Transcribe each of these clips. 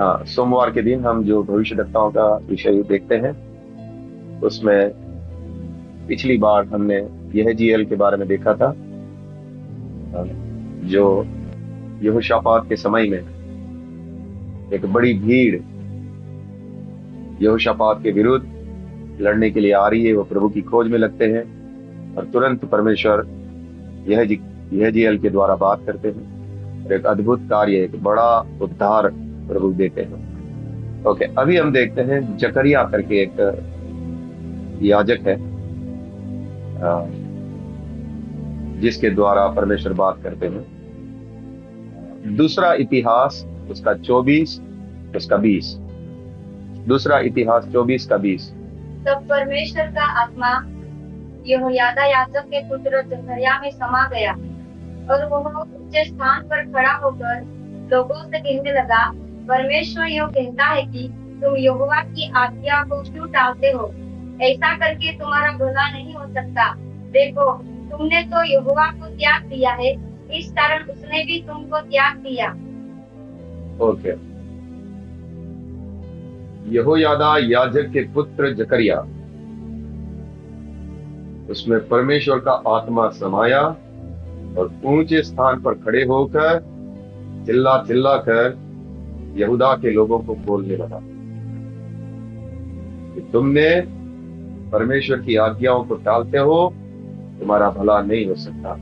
हाँ, सोमवार के दिन हम जो भविष्यद्वक्ताओं का विषय देखते हैं, उसमें पिछली बार हमने यहेजीएल के बारे में देखा था, जो यहोशापात के समय में एक बड़ी भीड़ यहोशापात के विरुद्ध लड़ने के लिए आ रही है। वो प्रभु की खोज में लगते हैं और तुरंत परमेश्वर यहेजीएल के द्वारा बात करते हैं और एक अद्भुत कार्य, एक बड़ा उद्धार प्रभु देते हैं। ओके, अभी हम देखते हैं जकरिया करके एक याजक है, जिसके द्वारा परमेश्वर बात करते हैं। दूसरा इतिहास उसका 24 उसका 20। दूसरा इतिहास 24 का 20। तब परमेश्वर का आत्मा यहोयादा याजक के पुत्र जकरिया में समा गया और वह ऊंचे स्थान पर खड़ा होकर लोगों से कहने लगा, परमेश्वर यह कहता है कि तुम यहोवा की आज्ञा को क्यों टालते हो? ऐसा करके तुम्हारा भला नहीं हो सकता। देखो, तुमने तो यहोवा को त्याग दिया है, इस कारण उसने भी तुमको त्याग दिया। ओके, यहोयादा याजक के पुत्र जकरिया, उसमें परमेश्वर का आत्मा समाया और ऊंचे स्थान पर खड़े होकर चिल्ला चिल्ला कर यहूदा के लोगों को बोलने लगा कि तुमने परमेश्वर की आज्ञाओं को टालते हो, तुम्हारा भला नहीं हो सकता।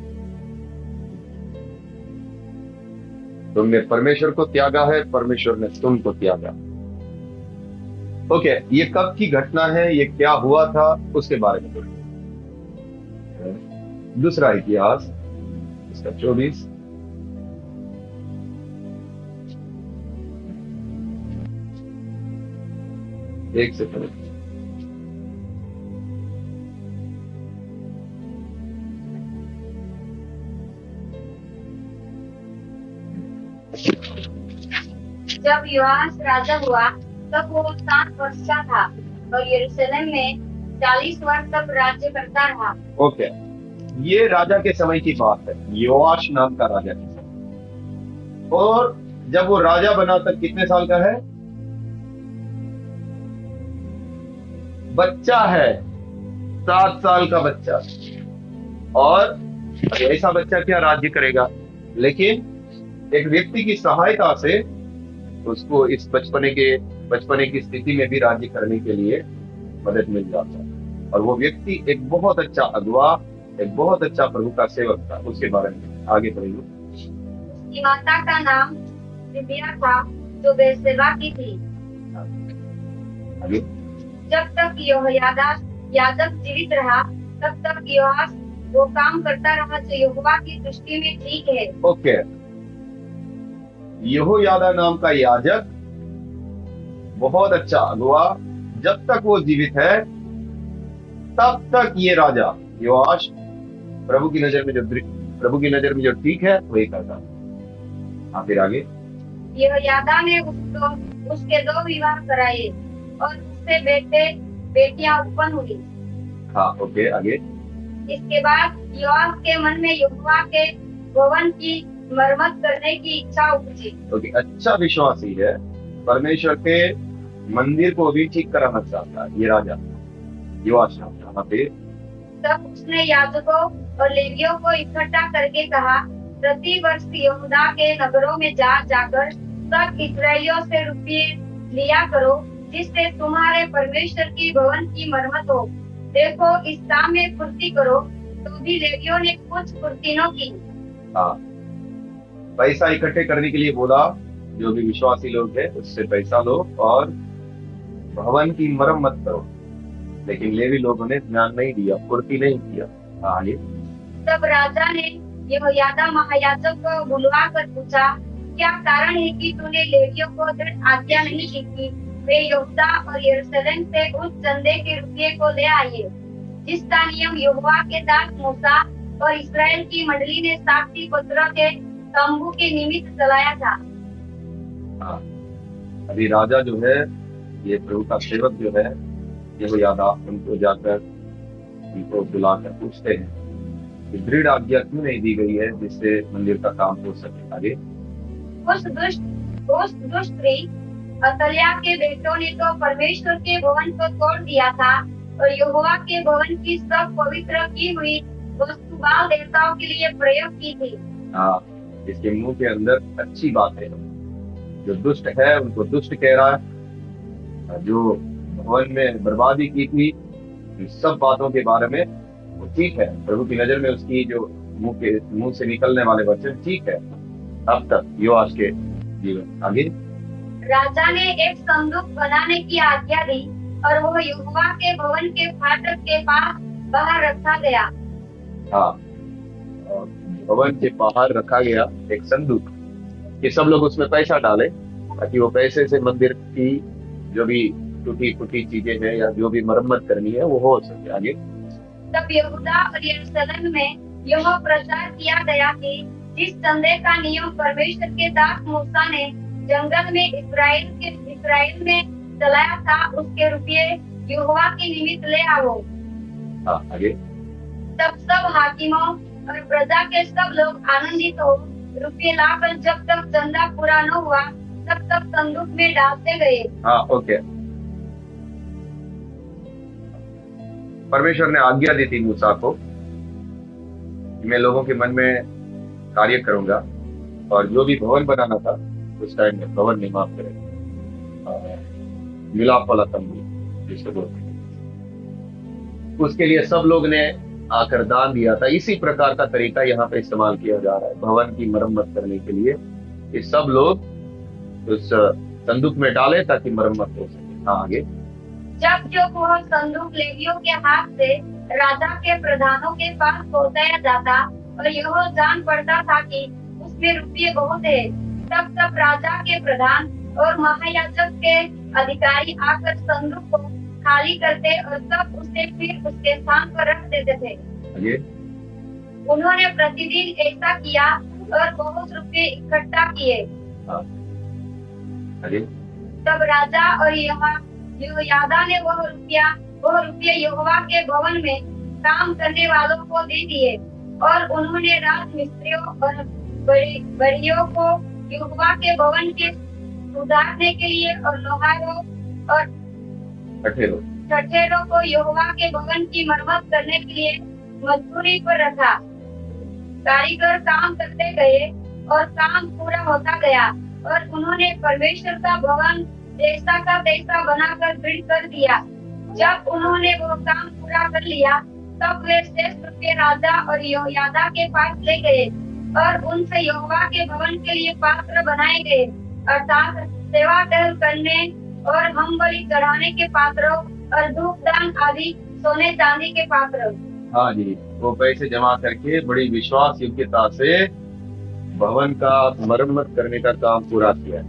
तुमने परमेश्वर को त्यागा है, परमेश्वर ने तुमको त्यागा। ओके, ये कब की घटना है, ये क्या हुआ था, उसके बारे में बोलिए। दूसरा इतिहास इसका 24। एक सेकंड। जब योआश राजा हुआ तब वो 7 वर्ष का था और यरूशलेम में 40 वर्ष तक राज्य करता रहा। ओके, ये राजा के समय की बात है, योआश नाम का राजा के समय। और जब वो राजा बना तब कितने साल का है? बच्चा है, 7 साल का बच्चा। और ऐसा बच्चा क्या राज्य करेगा? लेकिन एक व्यक्ति की सहायता से उसको इस बचपने की स्थिति में भी राज्य करने के लिए मदद मिल जाता है। और वो व्यक्ति एक बहुत अच्छा अगुआ, एक बहुत अच्छा प्रभु का सेवक था। उसके बारे में आगे बढ़ेंगे। उसकी माता का नाम सिबिया था, जो बेर्शेबा की थी। आगे। जब तक यहोयादा याजक जीवित रहा तब तक योआश वो काम करता रहा जो यहोवा की दृष्टि में ठीक है। ओके, यहोयादा नाम का याजक, बहुत अच्छा अगुआ, जब तक वो जीवित है तब तक ये राजा योआश प्रभु की नजर में जो ठीक है वही करता। हाँ, फिर आगे। यहोयादा ने उसके 2 विवाह कराए और उससे बेटियां उत्पन्न हुई। हाँ, ओके, आगे। इसके बाद योआश के मन में यहोवा के भवन की मरम्मत करने की इच्छा उपजी। ओके, अच्छा विश्वासी है, परमेश्वर के मंदिर को भी ठीक कराना चाहता है ये राजा योआश नाम का। हाँ, फिर। तब उसने याजकों और लेवियों को इकट्ठा करके कहा, प्रति वर्ष यहूदा के नगरों में जाकर सब इस्राएलियों से रुपये लिया करो, जिससे तुम्हारे परमेश्वर की भवन की मरम्मत हो। देखो, इस काम में फुर्ती करो। तो भी लेवियों ने कुछ फुर्ती न की। हाँ, पैसा इकट्ठे करने के लिए बोला, जो भी विश्वासी लोग हैं उससे पैसा लो और भवन की मरम्मत करो। लेकिन लेवी लोगों ने ध्यान नहीं दिया, फुर्ती नहीं किया। आगे। तब राजा ने यहोयादा महायाजक को बुलवा कर पूछा, क्या कारण है कि तूने लेवियों को दृढ़ आज्ञा नहीं की कि वे यहूदा और यरूशलेम से उस चंदे के रुपये को ले आए, जिसका नियम यहोवा के दास मूसा और इस्राएल की मंडली ने साक्षी पत्रों के तंबू के निमित्त चलाया था। हाँ, अभी राजा जो है, ये प्रभु का सेवक जो है यहोयादा, उनको जाकर उनको बुलाकर पूछते हैं कि दृढ़ आज्ञा क्यों नहीं दी गई है जिससे मंदिर का काम हो सके। आगे। उस दुष्ट स्त्री अतल्याह के बेटों ने तो परमेश्वर के भवन को तोड़ दिया था और यहोवा के भवन की सब पवित्र की हुई वस्तु बाल देवताओं के लिए प्रयोग की थी। हाँ, इसके मुंह के अंदर अच्छी बात है। जो दुष्ट है उनको दुष्ट कह रहा है, जो भवन में बर्बादी की थी, इन सब बातों के बारे में वो ठीक है। प्रभु की नजर में उसकी जो मुंह से निकलने वाले वचन ठीक है। अब तक योआश के जीवन। आगे राजा ने एक संदूक बनाने की आज्ञा दी और वह यहोवा के भवन के फाटक के पास बाहर रखा गया। हाँ, और भवन के बाहर रखा गया एक संदूक कि सब लोग उसमें पैसा डाले, ताकि वो पैसे से मंदिर की जो भी टूटी फूटी चीजें हैं या जो भी मरम्मत करनी है वो हो सके। आगे तब यहूदा और यरूशलेम में यह प्रचार किया गया कि जिस चंदे का नियम परमेश्वर के दास मूसा ने जंगल में इस्राएल में चलाया था, उसके रुपये यहोवा के निमित्त ले आओ। हाँ, आगे तब सब हाकिमों और प्रजा के सब लोग आनंदित हो रुपये लाकर जब तक चंदा पूरा न हुआ तब तक संदूक में डालते गए। हाँ, ओके। परमेश्वर ने आज्ञा दी थी मूसा को कि मैं लोगों के मन में कार्य करूंगा, और जो भी भवन बनाना था उस टाइम में भवन निर्माण करेगा, मिलाप वाला तंबू जिसे बोलते हैं, उसके लिए सब लोग ने आकर दान दिया था। इसी प्रकार का तरीका यहाँ पे इस्तेमाल किया जा रहा है भवन की मरम्मत करने के लिए, कि सब लोग उस संदूक में डाले ताकि मरम्मत हो सके। हाँ, आगे जब वह संदूक लेवियों के हाथ से राजा के प्रधानों के पास पहुंचाया जाता और यह जान पड़ता था कि उसमें रुपये बहुत है, तब राजा के प्रधान और महायाजक के अधिकारी आकर संदूक को खाली करते और तब उसे फिर उसके स्थान पर रख देते थे। आगे उन्होंने प्रतिदिन ऐसा किया और बहुत रुपये इकट्ठा किए। हाँ, आगे तब राजा और यहोयादा ने वह रुपये यहोवा के भवन में काम करने वालों को दे दिए, और उन्होंने राज मिस्त्रियों और बड़ियों को यहोवा के भवन के सुधारने के लिए और लोहारों और ठठेरों को यहोवा के भवन की मरम्मत करने के लिए मजदूरी पर रखा। कारीगर काम करते गए और काम पूरा होता गया, और उन्होंने परमेश्वर का भवन जैसा का तैसा बनाकर दृढ़ कर दिया। जब उन्होंने वो काम पूरा कर लिया तब वे शेष रुपये राजा और यहोयादा के पास ले गए और उनसे यहोवा के भवन के लिए पात्र बनाए गए, अर्थात सेवा टहल करने और हम बलि चढ़ाने के पात्रों और धूपदान आदि सोने चांदी के पात्र। हाँ जी, वो पैसे जमा करके बड़ी विश्वास योग्यता से भवन का मरम्मत करने का काम पूरा किया।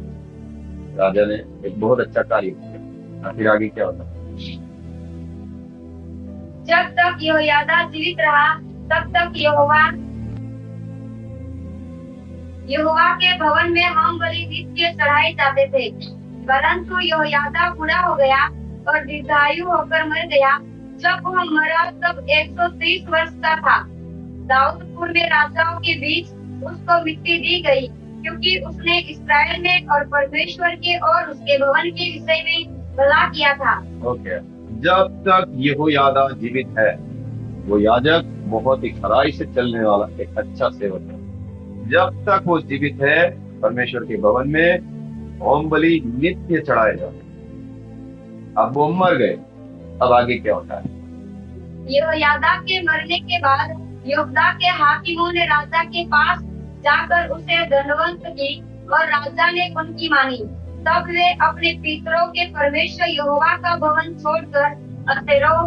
राजा ने एक बहुत अच्छा कार्य किया। फिर आगे क्या होता? जब तक यहोयादा जीवित रहा तब तक यहोवा के भवन में होम बलि नित्य चढ़ाए जाते थे, परंतु यहोयादा बूढ़ा हो गया और दीर्घायु होकर मर गया। जब वह मरा तब 130 वर्ष का था। दाऊदपुर में राजाओं के बीच उसको मिट्टी दी गई, क्योंकि उसने इस्राएल में और परमेश्वर के और उसके भवन के विषय में भला किया था। ओके, जब तक यहोयादा जीवित है वो याजक बहुत ही खराई से चलने वाला एक अच्छा सेवक है। जब तक वो जीवित है परमेश्वर के भवन में होम बलि नित्य चढ़ाए जाते। अब वो मर गए, अब आगे क्या होता है? यहोयादा के मरने के बाद यहूदा के हाकिमों ने राजा के पास जाकर उसे दंडवत की और राजा ने उनकी मानी। तब वे अपने पितरों के परमेश्वर यहोवा का भवन छोड़कर असेरों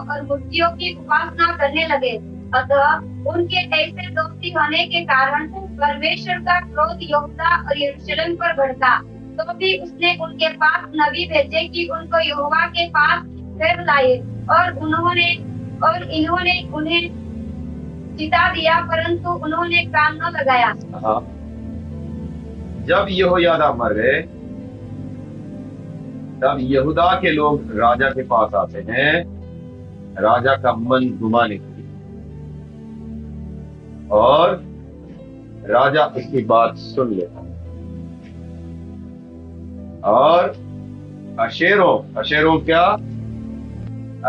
और मूर्तियों की उपासना करने लगे। अतः उनके ऐसे दोषी होने के कारण परमेश्वर का क्रोध यहूदा और यरूशलेम पर भड़का। तो भी उसने उनके पास नबी भेजे कि उनको यहोवा के पास फिर लाए, और इन्होंने उन्हें चिता दिया, परंतु उन्होंने कान न लगाया। जब यहोयादा मर गए तब यहूदा के लोग राजा के पास आते हैं राजा का मन घुमाने के लिए, और राजा इसकी बात सुन लेता है। और अशेरों क्या,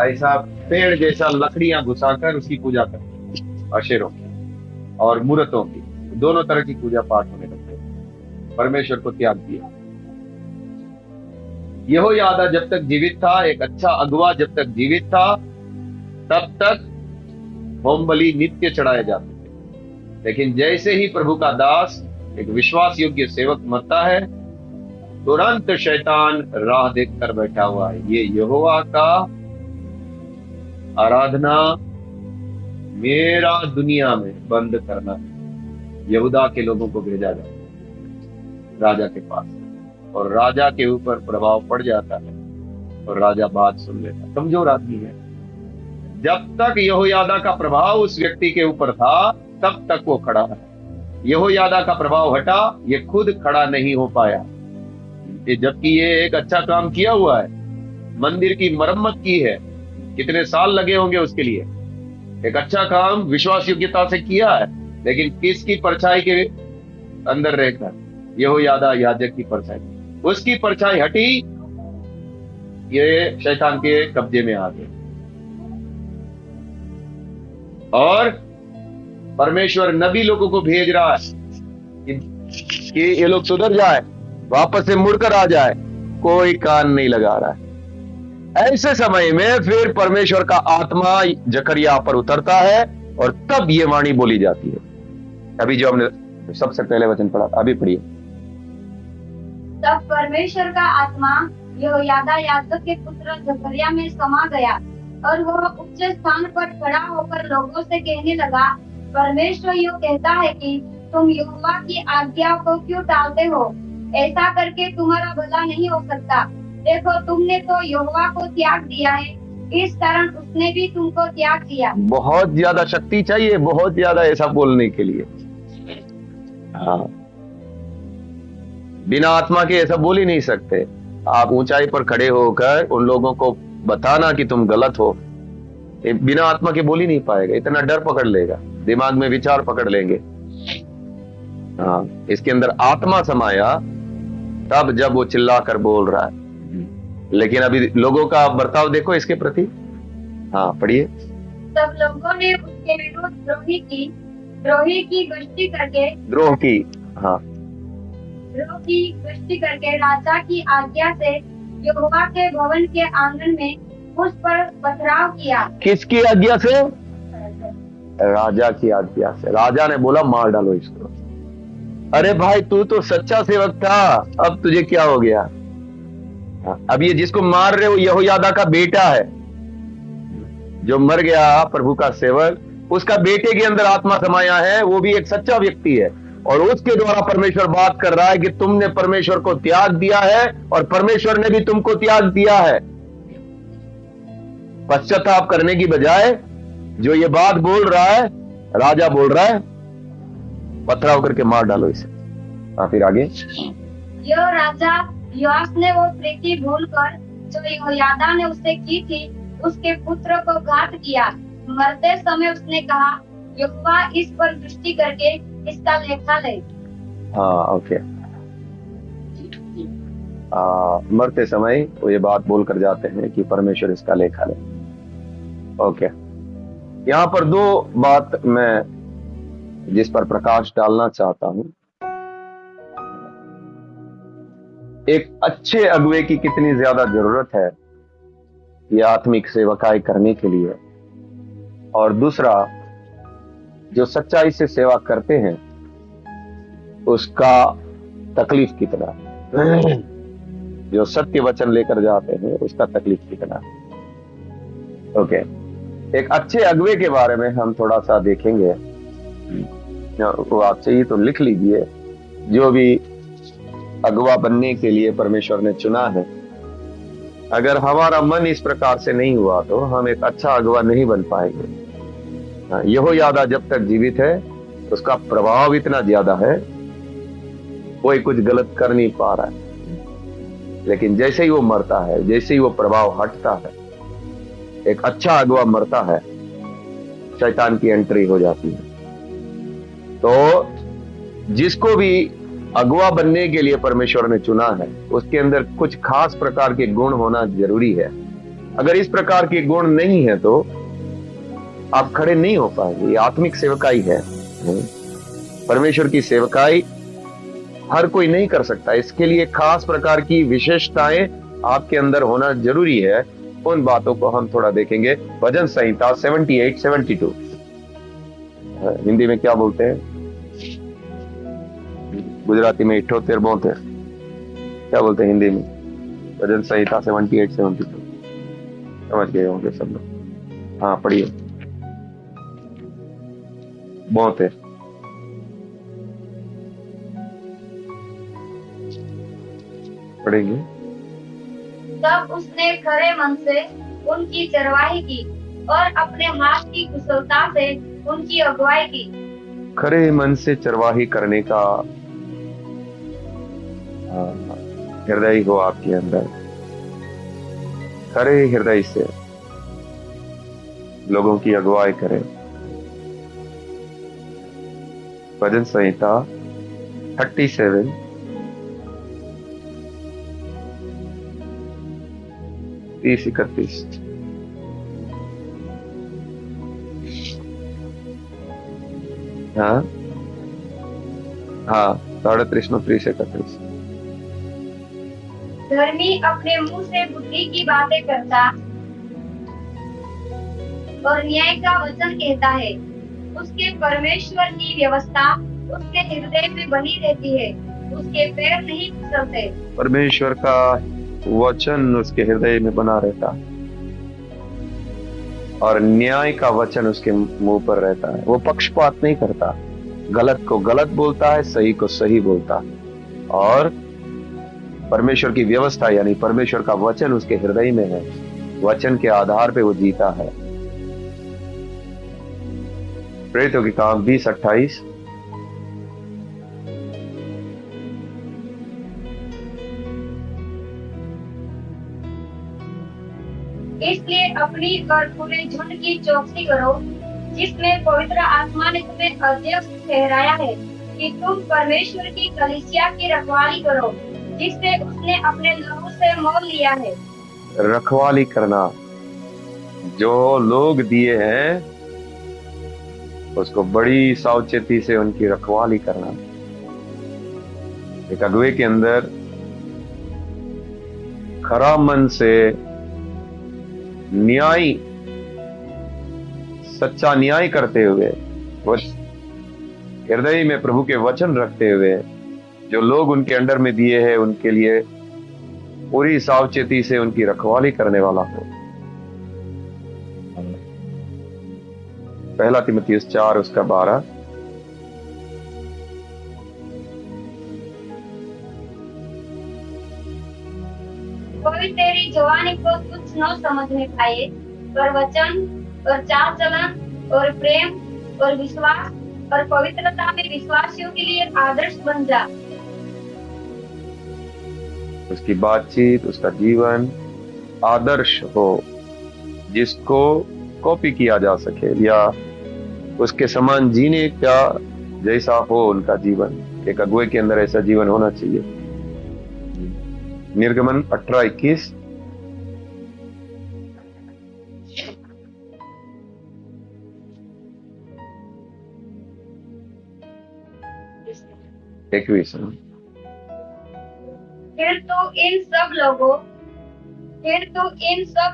ऐसा पेड़ जैसा लकड़ियां घुसाकर उसकी पूजा करते, अशेरों की और मूर्तों की, दोनों तरह की पूजा पाठ होने लगते, परमेश्वर को त्याग दिया। यहोयादा जब तक जीवित था, एक अच्छा अगुवा जब तक जीवित था, तब तक होम बलि नित्य चढ़ाए जाते थे। लेकिन जैसे ही प्रभु का दास, एक विश्वास योग्य सेवक मरता है, तुरंत शैतान राह देखकर बैठा हुआ है। ये यहोवा का आराधना मेरा दुनिया में बंद करना है। यहूदा के लोगों को भेजा जाता है राजा के पास, और राजा के ऊपर प्रभाव पड़ जाता है और राजा बात सुन लेता है। कमजोर आदमी है। जब तक यहोयादा का प्रभाव उस व्यक्ति के ऊपर था, तब तक वो खड़ा है। यहोयादा का प्रभाव हटा, ये खुद खड़ा नहीं हो पाया। जबकि ये एक अच्छा काम किया हुआ है, मंदिर की मरम्मत की है, कितने साल लगे होंगे उसके लिए। एक अच्छा काम विश्वास योग्यता से किया है, लेकिन किसकी परछाई के अंदर रहकर? यहोयादा याजक की परछाई। उसकी परछाई हटी, ये शैतान के कब्जे में आ गए। और परमेश्वर नबी लोगों को भेज रहा है कि ये लोग सुधर जाए, वापस से मुड़कर आ जाए। कोई कान नहीं लगा रहा है। ऐसे समय में फिर परमेश्वर का आत्मा जकरिया पर उतरता है और तब ये वाणी बोली जाती है। अभी जो हमने सबसे पहले वचन पढ़ा, अभी पढ़िए। तब परमेश्वर का आत्मा यहोयादा याजक के पुत्र जकरिया में समा गया, और वह उच्च स्थान पर खड़ा होकर लोगों से कहने लगा, परमेश्वर यूं कहता है कि तुम यहोवा की आज्ञा को क्यों टालते हो? ऐसा करके तुम्हारा भला नहीं हो सकता। देखो, तुमने तो यहोवा को त्याग दिया है, इस कारण उसने भी तुमको त्याग दिया। बहुत ज्यादा शक्ति चाहिए, बहुत ज्यादा ऐसा बोलने के लिए। हाँ, बिना आत्मा के ऐसा बोल ही नहीं सकते। आप ऊंचाई पर खड़े होकर उन लोगों को बताना कि तुम गलत हो, बिना आत्मा के बोल ही नहीं पाएगा। इतना डर पकड़ लेगा, दिमाग में विचार पकड़ लेंगे। हाँ, इसके अंदर आत्मा समाया तब जब वो चिल्ला कर बोल रहा है। लेकिन अभी लोगों का बर्ताव देखो इसके प्रति। हाँ, पढ़िए। सब लोगों ने उसके विरुद्ध द्रोही की गश्ती करके द्रोह की गश्ती करके राजा की आज्ञा से यहोवा के भवन के आंगन में उस पर पथराव किया। किसकी आज्ञा से? राजा की आज्ञा से। राजा ने बोला मार डालो इसको। अरे भाई, तू तो सच्चा सेवक था, अब तुझे क्या हो गया? अब ये जिसको मार रहे हो यहोयादा का बेटा है, जो मर गया प्रभु का सेवक, उसका बेटे के अंदर आत्मा समाया है। वो भी एक सच्चा व्यक्ति है और उसके द्वारा परमेश्वर बात कर रहा है कि तुमने परमेश्वर को त्याग दिया है और परमेश्वर ने भी तुमको त्याग दिया है। पश्चाताप करने की बजाय जो ये बात बोल रहा है, राजा बोल रहा है पथराव करके मार डालो इसे। फिर आगे, यह राजा योआश ने वो प्रीति भूलकर जो यहोयादा ने उससे की थी, उसके पुत्र को घात किया। मरते समय उसने कहा, यहोवा इस पर दृष्टि करके इसका लेखा ले। हाँ, ओके। मरते समय वो ये बात बोल कर जाते हैं कि परमेश्वर इसका लेखा ले। ओके, यहाँ पर दो बात मैं जिस पर प्रकाश डालना चाहता हूं। एक अच्छे अगुवे की कितनी ज्यादा जरूरत है ये आत्मिक सेवकाई करने के लिए, और दूसरा जो सच्चाई से सेवा करते हैं उसका तकलीफ कितना, जो सत्य वचन लेकर जाते हैं उसका तकलीफ कितना। ओके, एक अच्छे अगुवे के बारे में हम थोड़ा सा देखेंगे। वो आप चाहिए तो लिख लीजिए, जो भी अगुवा बनने के लिए परमेश्वर ने चुना है। अगर हमारा मन इस प्रकार से नहीं हुआ तो हम एक अच्छा अगुवा नहीं बन पाएंगे। यहोयादा जब तक जीवित है उसका प्रभाव इतना ज्यादा है, कोई कुछ गलत कर नहीं पा रहा है। लेकिन जैसे ही वो मरता है, जैसे ही वो प्रभाव हटता है, एक अच्छा अगुवा मरता है, शैतान की एंट्री हो जाती है। तो जिसको भी अगुआ बनने के लिए परमेश्वर ने चुना है, उसके अंदर कुछ खास प्रकार के गुण होना जरूरी है। अगर इस प्रकार के गुण नहीं है तो आप खड़े नहीं हो पाएंगे। ये आत्मिक सेवकाई है। परमेश्वर की सेवकाई हर कोई नहीं कर सकता, इसके लिए खास प्रकार की विशेषताएं आपके अंदर होना जरूरी है। उन बातों को हम थोड़ा देखेंगे। भजन संहिता 78-72 हिंदी में क्या बोलते हैं, गुजराती में 78 बोलते हैं, क्या बोलते हैं हिंदी में? भजन संहिता 78-72 समझ गए होंगे सब लोग। हाँ पढ़िए। बहुत है, पढ़ेंगे। तब उसने खरे मन से उनकी चरवाही की और अपने हाथ की कुशलता से उनकी अगुवाई की। खरे मन से चरवाही करने का हृदय हो आपके अंदर, खरे हृदय से लोगों की अगुवाई करें। भजन संहिता 37 30-31। हाँ 38-31। धर्मी अपने मुंह से बुद्धि की बातें करता और न्याय का वचन कहता है। उसके परमेश्वर की व्यवस्था उसके हृदय में बनी रहती है, उसके पैर नहीं फिसलते। परमेश्वर का वचन उसके हृदय में बना रहता है और न्याय का वचन उसके मुंह पर रहता है। वो पक्षपात नहीं करता, गलत को गलत बोलता है, सही को सही बोलता है। और परमेश्वर की व्यवस्था यानी परमेश्वर का वचन उसके हृदय में है, वचन के आधार पे वो जीता है। प्रेरितों के काम 20-28। इसलिए अपनी और पूरे झुंड की चौकसी करो, जिसमें पवित्र आत्मा ने तुम्हें अध्यक्ष ठहराया है, कि तुम परमेश्वर की कलीसिया की रखवाली करो, जिससे उसने अपने लहू से मोल लिया है। रखवाली करना, जो लोग दिए हैं उसको बड़ी सावचेती से उनकी रखवाली करना। एक अगुवे के अंदर खरा मन से न्याय, सच्चा न्याय करते हुए, वो हृदय में प्रभु के वचन रखते हुए, जो लोग उनके अंडर में दिए हैं उनके लिए पूरी सावचेती से उनकी रखवाली करने वाला हो। पहला तीमुथियुस 4:12। कोई तेरी जवानी को तुच्छ न समझने पाए, पर वचन और चाल चलन और प्रेम और विश्वास और पवित्रता में विश्वासियों के लिए आदर्श बन जा। उसकी बातचीत, उसका जीवन आदर्श हो, जिसको कॉपी किया जा सके या उसके समान जीने का जैसा हो उनका जीवन। एक अगुवे के अंदर ऐसा जीवन होना चाहिए। निर्गमन 18-21। फिर तू इन सब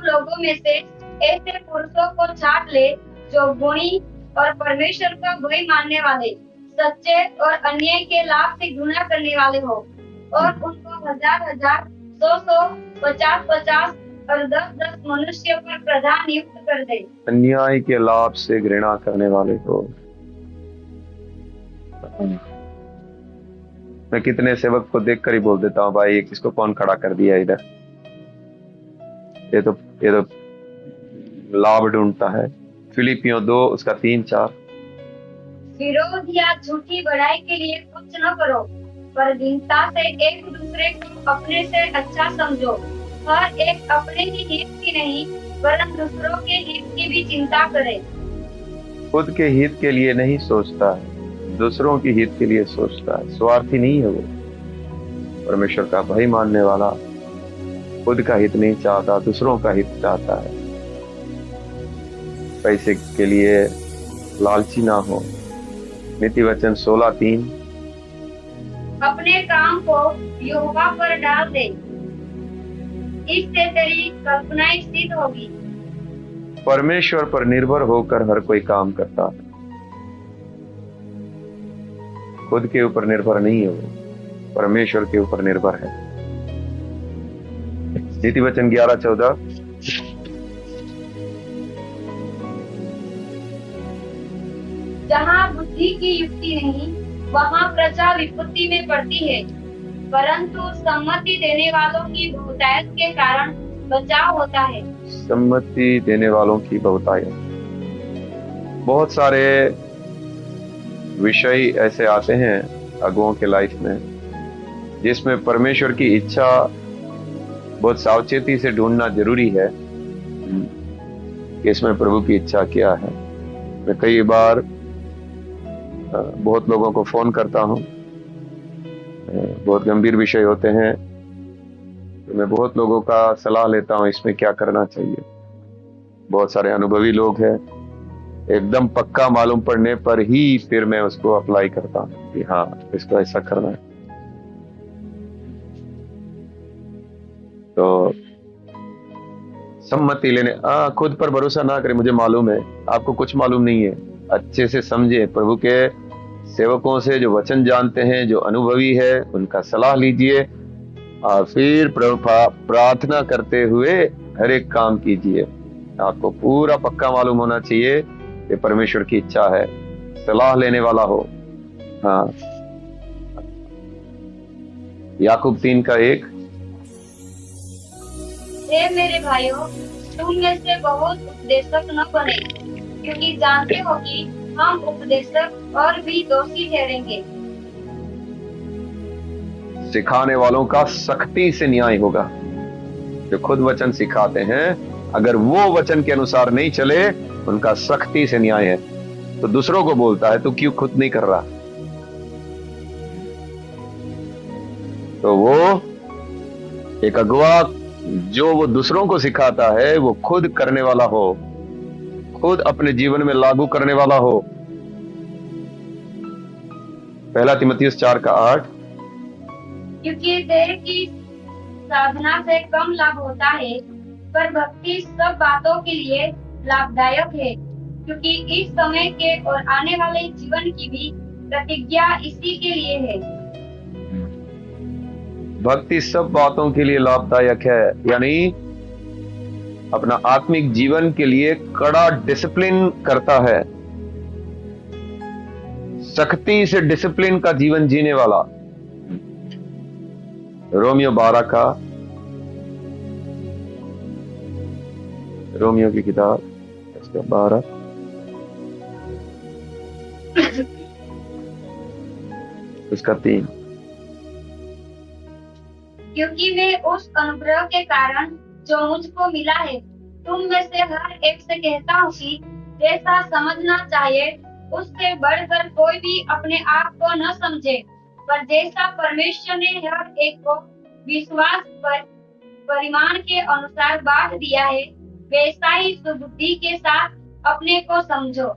लोगों में से ऐसे पुरुषों को छांट ले, जो गुणी और परमेश्वर का भय मानने वाले, सच्चे और अन्याय के लाभ से घृणा करने वाले हो, और उनको 1000-1000, 100-100, 50-50 और 10-10 मनुष्य पर प्रधान नियुक्त कर दे। अन्याय के लाभ से घृणा करने वाले हो। मैं कितने सेवक को देखकर ही बोल देता हूँ, भाई किसको कौन खड़ा कर दिया इधर, ये तो लाभ ढूंढता है। फिलिपियों 2:3-4। विरोध या झूठी बड़ाई के लिए कुछ न करो, पर दीनता से एक दूसरे को अपने से अच्छा समझो। हर एक अपने ही हित की नहीं, वरन दूसरों के हित की भी चिंता करे। खुद के हित के लिए नहीं सोचता है, दूसरों की हित के लिए सोचता है, स्वार्थी नहीं है वो। परमेश्वर का भय मानने वाला खुद का हित नहीं चाहता, दूसरों का हित चाहता है। पैसे के लिए लालची ना हो। नीति वचन 16:3। अपने काम को यहोवा पर डाल दे, इससे तेरी कल्पनाएं सिद्ध होगी। परमेश्वर पर निर्भर होकर हर कोई काम करता है, खुद के ऊपर निर्भर नहीं है वो, परमेश्वर के ऊपर निर्भर है। नीति वचन 11:14। जहाँ बुद्धि की युक्ति नहीं, वहाँ प्रजा विपत्ति में पड़ती है, परंतु सम्मति देने वालों की बहुतायत के कारण बचाव होता है। सम्मति देने वालों की बहुतायत। बहुत सारे विषय ऐसे आते हैं अगुओं के लाइफ में, जिसमें परमेश्वर की इच्छा बहुत सावचेती से ढूंढना जरूरी है कि इसमें प्रभु की इच्छा क्या है। मैं कई बार बहुत लोगों को फोन करता हूं, बहुत गंभीर विषय होते हैं, तो मैं बहुत लोगों का सलाह लेता हूं इसमें क्या करना चाहिए। बहुत सारे अनुभवी लोग हैं, एकदम पक्का मालूम पड़ने पर ही फिर मैं उसको अप्लाई करता हूं कि हाँ इसको ऐसा करना है। तो सम्मति लेने, खुद पर भरोसा ना करें। मुझे मालूम है, आपको कुछ मालूम नहीं है। अच्छे से समझे, प्रभु के सेवकों से जो वचन जानते हैं, जो अनुभवी है, उनका सलाह लीजिए और फिर प्रार्थना करते हुए हर एक काम कीजिए। आपको पूरा पक्का मालूम होना चाहिए कि परमेश्वर की इच्छा है, सलाह लेने वाला हो। हाँ, याकूब 3:1। हे मेरे भाइयों, तुम में से बहुत उपदेशक न बने, क्योंकि जानते हो कि हम उपदेशक और भी दोषी ठहरेंगे। सिखाने वालों का सख्ती से न्याय होगा। जो खुद वचन सिखाते हैं, अगर वो वचन के अनुसार नहीं चले, उनका सख्ती से न्याय है। तो दूसरों को बोलता है, तो क्यों खुद नहीं कर रहा? तो वो एक अगुआ जो वो दूसरों को सिखाता है, वो खुद करने वाला हो, खुद अपने जीवन में लागू करने वाला हो। 1 तीमुथियुस 4:8। क्योंकि देर की साधना से कम लाभ होता है, पर भक्ति सब बातों के लिए लाभदायक है, क्योंकि इस समय के और आने वाले जीवन की भी प्रतिज्ञा इसी के लिए है। भक्ति सब बातों के लिए लाभदायक है, यानी अपना आत्मिक जीवन के लिए कड़ा डिसिप्लिन करता है, सख्ती से डिसिप्लिन का जीवन जीने वाला। रोमियो 12 रोमियो की किताब 12 उसका 3। क्योंकि मैं उस अनुग्रह के कारण जो मुझको मिला है, तुम में से हर एक से कहता हूँ कि जैसा समझना चाहिए उससे बढ़कर कोई भी अपने आप को न समझे, पर जैसा परमेश्वर ने हर एक को विश्वास पर परिमाण के अनुसार बांट दिया है, वैसा ही सुबुद्धि के साथ अपने को समझो।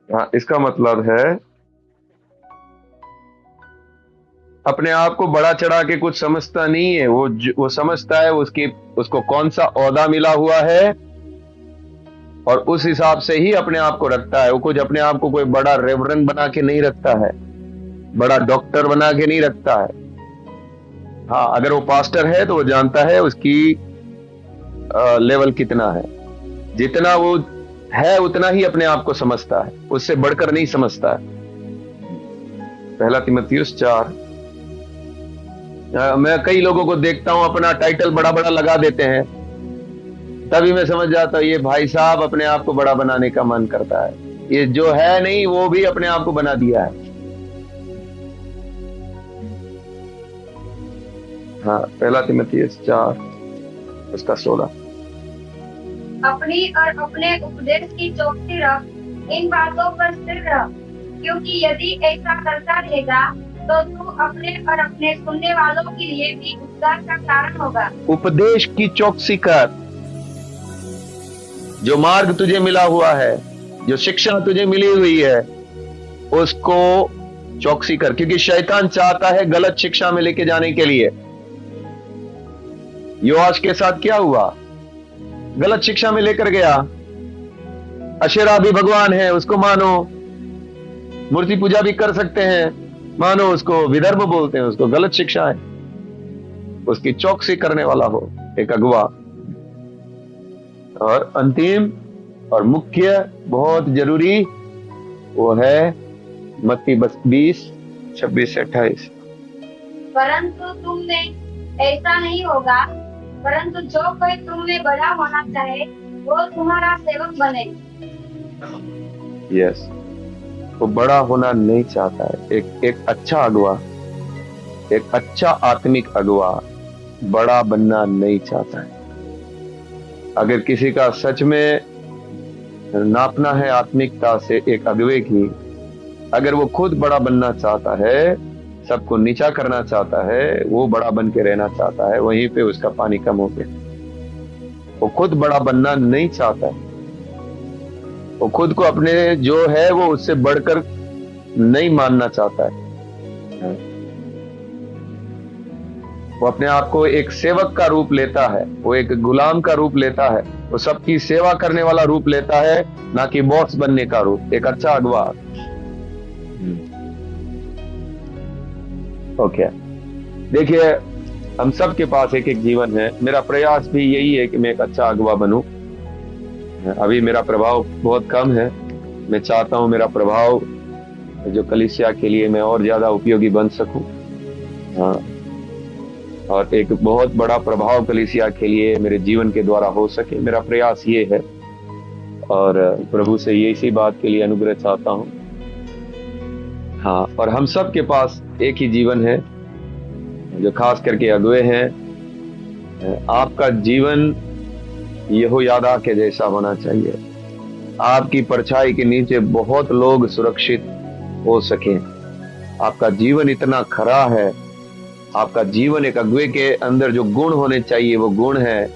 हाँ, इसका मतलब है अपने आप को बड़ा चढ़ा के कुछ समझता नहीं है। वो समझता है उसको कौन सा ओहदा मिला हुआ है और उस हिसाब से ही अपने आप को रखता है। वो कुछ अपने आप को कोई बड़ा रेवरेंड बना के नहीं रखता है, बड़ा डॉक्टर बना के नहीं रखता है। हाँ, अगर वो पास्टर है तो वो जानता है उसकी लेवल कितना है। जितना वो है उतना ही अपने आप को समझता है, उससे बढ़कर नहीं समझता है। 1 तीमुथियुस 4। मैं कई लोगों को देखता हूं अपना टाइटल बड़ा बड़ा लगा देते हैं, तभी मैं समझ जाता हूं ये भाई साहब अपने आप को बड़ा बनाने का मन करता है। ये जो है नहीं वो भी अपने आप को बना दिया है। हाँ, 1 तीमुथियुस 4 उसका 16। अपनी और अपने उपदेश की चौकसी रख, इन बातों पर स्थिर रह, क्योंकि यदि ऐसा करता रहेगा तो तू अपने और अपने सुनने वालों के लिए भी उद्धार का कारण होगा। उपदेश की चौकसी कर। जो मार्ग तुझे मिला हुआ है, जो शिक्षा तुझे मिली हुई है, उसको चौकसी कर, क्योंकि शैतान चाहता है गलत शिक्षा में लेके जाने के लिए। योआश के साथ क्या हुआ? गलत शिक्षा में लेकर गया। अशेरा भी भगवान है, उसको मानो। मूर्ति पूजा भी कर सकते हैं, मानो उसको। विदर्भ बोलते हैं उसको, गलत शिक्षा है। उसकी चौकसी करने वाला हो एक अगुआ। और अंतिम और मुख्य, बहुत जरूरी, वो है मत्ती 20:26-28। परंतु तुम में ऐसा नहीं होगा, परंतु जो कोई तुम में बड़ा होना चाहे वो तुम्हारा सेवक बने। यस, वो बड़ा होना नहीं चाहता है। एक अच्छा अगुआ, एक अच्छा आत्मिक अगुआ बड़ा बनना नहीं चाहता है। अगर किसी का सच में नापना है आत्मिकता से एक अगुवे की, अगर वो खुद बड़ा बनना चाहता है, सबको नीचा करना चाहता है, वो बड़ा बन के रहना चाहता है, वहीं पे उसका पानी कम हो गया। वो खुद बड़ा बनना नहीं चाहता है। वो खुद को अपने जो है वो उससे बढ़कर नहीं मानना चाहता है। वो अपने आप को एक सेवक का रूप लेता है, वो एक गुलाम का रूप लेता है, वो सबकी सेवा करने वाला रूप लेता है, ना कि बॉस बनने का रूप। एक अच्छा अगुआ। ओके, देखिए, हम सब के पास एक एक जीवन है। मेरा प्रयास भी यही है कि मैं एक अच्छा अगुआ बनूं। अभी मेरा प्रभाव बहुत कम है। मैं चाहता हूं मेरा प्रभाव जो कलीसिया के लिए मैं और ज्यादा उपयोगी बन सकूं। हाँ, और एक बहुत बड़ा प्रभाव कलीसिया के लिए मेरे जीवन के द्वारा हो सके, मेरा प्रयास ये है। और प्रभु से ये इसी बात के लिए अनुग्रह चाहता हूं। हाँ, और हम सब के पास एक ही जीवन है, जो खास करके अगुवे हैं। आपका जीवन यहोयादा के जैसा होना चाहिए। आपकी परछाई के नीचे बहुत लोग सुरक्षित हो सके। आपका जीवन इतना खरा है। आपका जीवन एक अगुवे के अंदर जो गुण होने चाहिए वो गुण है।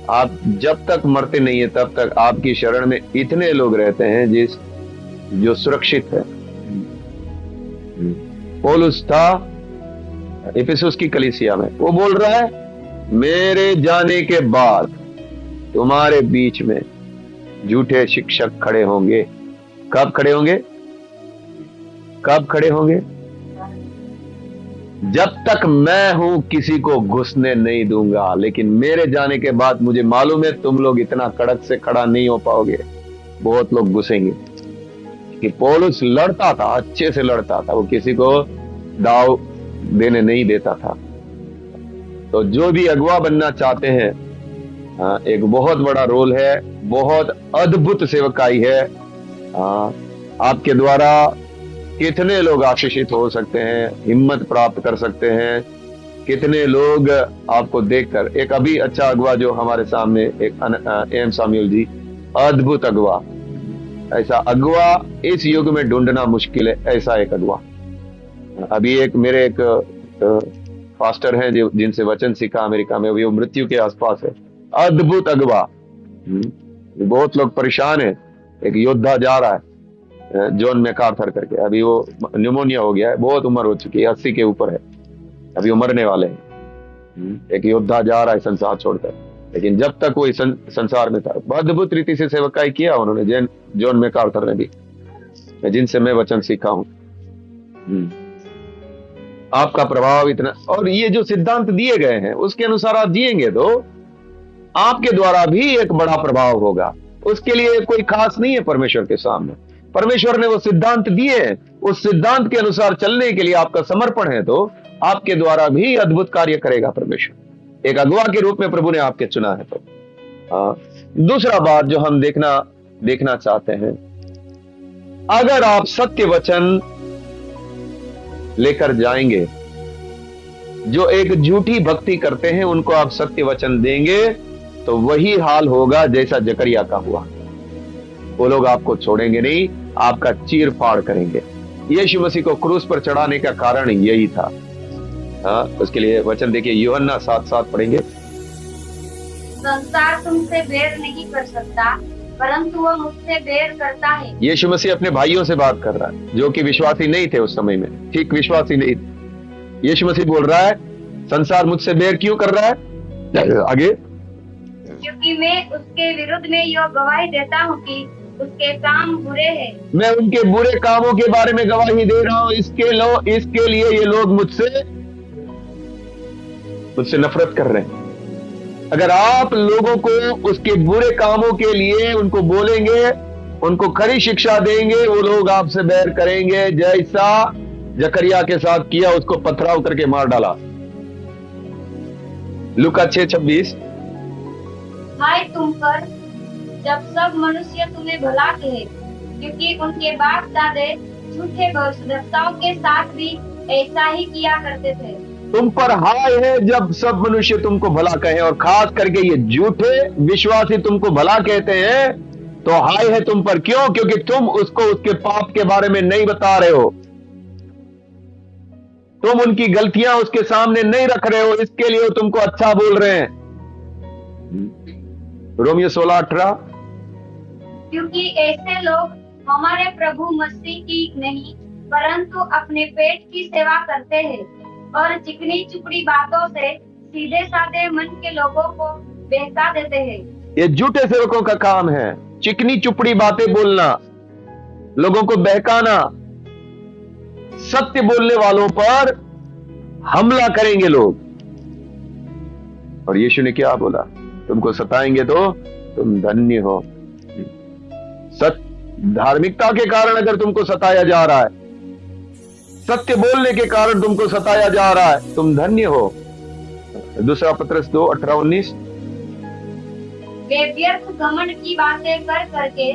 आप जब तक मरते नहीं है तब तक आपकी शरण में इतने लोग रहते हैं जो सुरक्षित है। पौलुस था इफिसुस की कलीसिया में, वो बोल रहा है, मेरे जाने के बाद तुम्हारे बीच में झूठे शिक्षक खड़े होंगे। कब खड़े होंगे? कब खड़े होंगे? जब तक मैं हूं किसी को घुसने नहीं दूंगा। लेकिन मेरे जाने के बाद मुझे मालूम है तुम लोग इतना कड़क से खड़ा नहीं हो पाओगे, बहुत लोग घुसेंगे। कि पौलुस लड़ता था, अच्छे से लड़ता था, वो किसी को दाव देने नहीं देता था। तो जो भी अगुआ बनना चाहते हैं, एक बहुत बड़ा रोल है, बहुत अद्भुत सेवकाई है। आपके द्वारा कितने लोग आशीषित हो सकते हैं, हिम्मत प्राप्त कर सकते हैं। कितने लोग आपको देखकर, एक अभी अच्छा अगुआ जो हमारे सामने, एक एम साम्यूल जी, अद्भुत अगुआ। ऐसा अगुआ इस युग में ढूंढना मुश्किल है, ऐसा एक अगुआ। अभी मेरे एक फास्टर हैं जिनसे वचन सीखा अमेरिका में, वो मृत्यु के आसपास है। अद्भुत अगुआ। बहुत लोग परेशान है। एक योद्धा जा रहा है, जॉन मैकार्थर करके, अभी वो न्यूमोनिया हो गया है, बहुत उम्र हो चुकी है, 80 के ऊपर है, अभी वो मरने वाले हैं। एक योद्धा जा रहा है संसार छोड़कर, लेकिन जब तक वो इस संसार में था, अद्भुत रीति से सेवकाई किया उन्होंने, जॉन मैकार्थर ने भी, जिनसे मैं वचन सीखा हूं। आपका प्रभाव इतना, और ये जो सिद्धांत दिए गए हैं उसके अनुसार आप जिएंगे तो आपके द्वारा भी एक बड़ा प्रभाव होगा। उसके लिए कोई खास नहीं है परमेश्वर के सामने। परमेश्वर ने वो सिद्धांत दिए, उस सिद्धांत के अनुसार चलने के लिए आपका समर्पण है तो आपके द्वारा भी अद्भुत कार्य करेगा परमेश्वर। एक अगुआ के रूप में प्रभु ने आपके चुना है। तो दूसरा बात जो हम देखना चाहते हैं, अगर आप सत्य वचन लेकर जाएंगे, जो एक झूठी भक्ति करते हैं उनको आप सत्य वचन देंगे तो वही हाल होगा जैसा जकरिया का हुआ। वो लोग आपको छोड़ेंगे नहीं, आपका चीर फाड़ करेंगे। यीशु मसीह को क्रूस पर चढ़ाने का कारण यही था। हाँ, उसके लिए वचन देखिए, यूहन्ना 7:7 पढ़ेंगे। संसार तुमसे बैर नहीं कर सकता, परंतु वह मुझसे बैर करता है। यीशु मसीह अपने भाइयों से बात कर रहा है जो कि विश्वासी नहीं थे उस समय में, ठीक विश्वासी नहीं थे। यीशु मसीह बोल रहा है संसार मुझसे बैर क्यों कर रहा है? आगे, क्योंकि मैं उसके विरुद्ध में यह गवाही देता हूँ कि उसके काम बुरे हैं। मैं उनके बुरे कामों के बारे में गवाही दे रहा हूँ, इसके लिए ये लोग मुझसे नफरत कर रहे हैं। अगर आप लोगों को उसके बुरे कामों के लिए उनको बोलेंगे, उनको खरी शिक्षा देंगे, वो लोग आपसे बैर करेंगे, जैसा जकरिया के साथ किया, उसको पथराव करके मार डाला। लूका 6:26। हाय तुम पर जब सब मनुष्य तुम्हें भला कहे, क्योंकि उनके बाप दादे झूठे भविष्यद्वक्ताओं के साथ भी ऐसा ही किया करते थे। तुम पर हाय है जब सब मनुष्य तुमको भला कहें, और खास करके ये झूठे विश्वासी तुमको भला कहते हैं, तो हाय है तुम पर। क्यों? क्योंकि तुम उसको उसके पाप के बारे में नहीं बता रहे हो, तुम उनकी गलतियां उसके सामने नहीं रख रहे हो, इसके लिए वो तुमको अच्छा बोल रहे हैं। रोमियो 16:18। क्योंकि ऐसे लोग हमारे प्रभु मसीह की नहीं परंतु अपने पेट की सेवा करते हैं और चिकनी चुपड़ी बातों से सीधे साधे मन के लोगों को बहका देते हैं। ये झूठे सेवकों का काम है, चिकनी चुपड़ी बातें बोलना, लोगों को बहकाना। सत्य बोलने वालों पर हमला करेंगे लोग। और यीशु ने क्या बोला? तुमको सताएंगे तो तुम धन्य हो। धार्मिकता के कारण अगर तुमको सताया जा रहा है, सत्य बोलने के कारण तुमको सताया जा रहा है, तुम धन्य हो। दूसरा पत्रस 2:18-19। वे व्यर्थ घमंड की बातें कर करके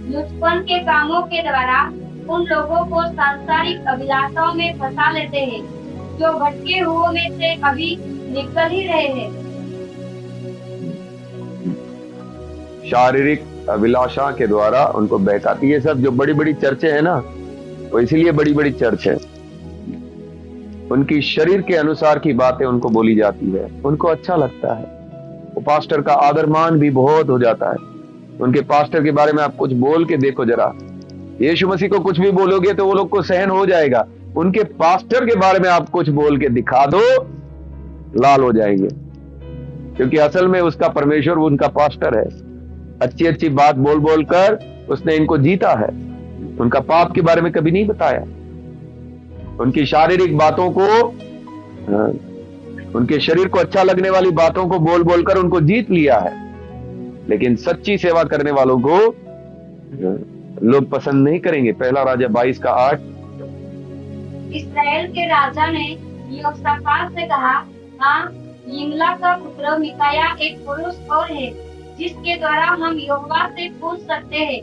लुचपन के कामों के द्वारा उन लोगों को सांसारिक अभिलाषाओं में फंसा लेते हैं, जो भटके हुओं में से अभी निकल ही रहे हैं। शारीरिक अभिलाषा के द्वारा उनको बहकाती। ये सब जो बड़ी बड़ी चर्चे हैं ना, वो इसीलिए बड़ी बड़ी चर्च है। उनकी शरीर के अनुसार की बातें उनको बोली जाती है, उनको अच्छा लगता है। वो पास्टर का आदर मान भी बहुत हो जाता है। उनके पास्टर के बारे में आप कुछ बोल के देखो जरा, यीशु मसीह को कुछ भी बोलोगे तो वो लोग को सहन हो जाएगा। उनके पास्टर के बारे में आप कुछ बोल के दिखा दो, लाल हो जाएंगे, क्योंकि असल में उसका परमेश्वर वो उनका पास्टर है। अच्छी अच्छी बात बोल बोल कर उसने इनको जीता है। उनका पाप के बारे में कभी नहीं बताया। उनकी शारीरिक बातों को, उनके शरीर को अच्छा लगने वाली बातों को बोल बोल कर उनको जीत लिया है। लेकिन सच्ची सेवा करने वालों को लोग पसंद नहीं करेंगे। पहला राजा 22:8। इस्राएल के राजा ने यहोशाफात से कहा, हाँ, यिमला का पुत्र मिकाया एक पुरुष और है जिसके द्वारा हम यहोवा से पूछ सकते हैं,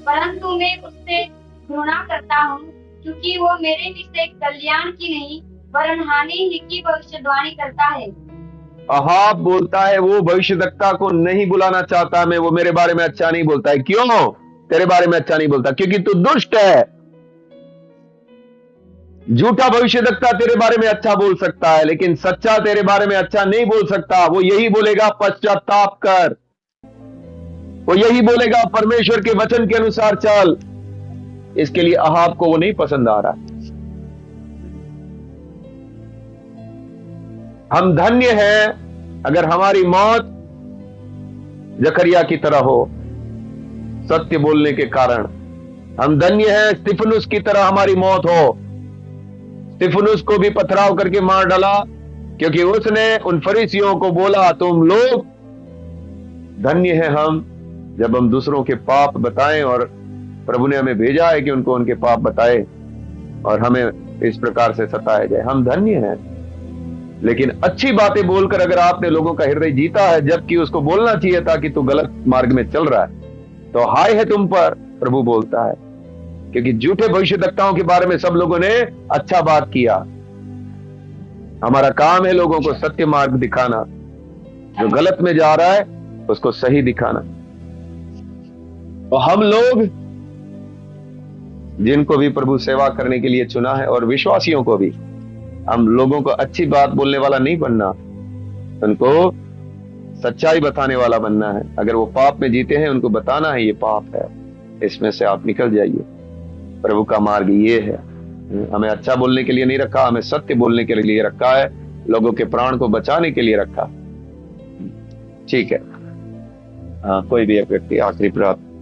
परंतु मैं उससे घृणा करता हूँ, क्योंकि वो मेरे विषय कल्याण की नहीं वरन हानि ही की भविष्यवाणी करता है। अहाब बोलता है वो भविष्यद्वक्ता को नहीं बुलाना चाहता मैं, वो मेरे बारे में अच्छा नहीं बोलता है। क्यों तेरे बारे में अच्छा नहीं बोलता? क्योंकि तू दुष्ट है। झूठा भविष्यद्वक्ता तेरे बारे में अच्छा बोल सकता है, लेकिन सच्चा तेरे बारे में अच्छा नहीं बोल सकता। वो यही बोलेगा पश्चाताप कर, वो यही बोलेगा परमेश्वर के वचन के अनुसार चल। इसके लिए अहाब को वो नहीं पसंद आ रहा। हम धन्य हैं अगर हमारी मौत जकरिया की तरह हो, सत्य बोलने के कारण। हम धन्य हैं स्तिफनुस की तरह हमारी मौत हो। स्तिफनुस को भी पथराव करके मार डाला, क्योंकि उसने उन फरीसियों को बोला तुम लोग धन्य हैं हम जब हम दूसरों के पाप बताएं, और प्रभु ने हमें भेजा है कि उनको उनके पाप बताए और हमें इस प्रकार से सताया जाए। हम धन्य हैं। लेकिन अच्छी बातें बोलकर अगर आपने लोगों का हृदय जीता है, जबकि उसको बोलना चाहिए था कि तू गलत मार्ग में चल रहा है, तो हाय है तुम पर, प्रभु बोलता है। क्योंकि झूठे भविष्यद्वक्ताओं के बारे में सब लोगों ने अच्छा बात किया। हमारा काम है लोगों को सत्य मार्ग दिखाना, जो गलत में जा रहा है उसको सही दिखाना। तो हम लोग जिनको भी प्रभु सेवा करने के लिए चुना है और विश्वासियों को भी, हम लोगों को अच्छी बात बोलने वाला नहीं बनना, उनको सच्चाई बताने वाला बनना है। अगर वो पाप में जीते हैं, उनको बताना है ये पाप है, इसमें से आप निकल जाइए, प्रभु का मार्ग ये है। हमें अच्छा बोलने के लिए नहीं रखा, हमें सत्य बोलने के लिए रखा है, लोगों के प्राण को बचाने के लिए रखा। ठीक है, हाँ, कोई भी एक व्यक्ति आखिरी प्रार्थना।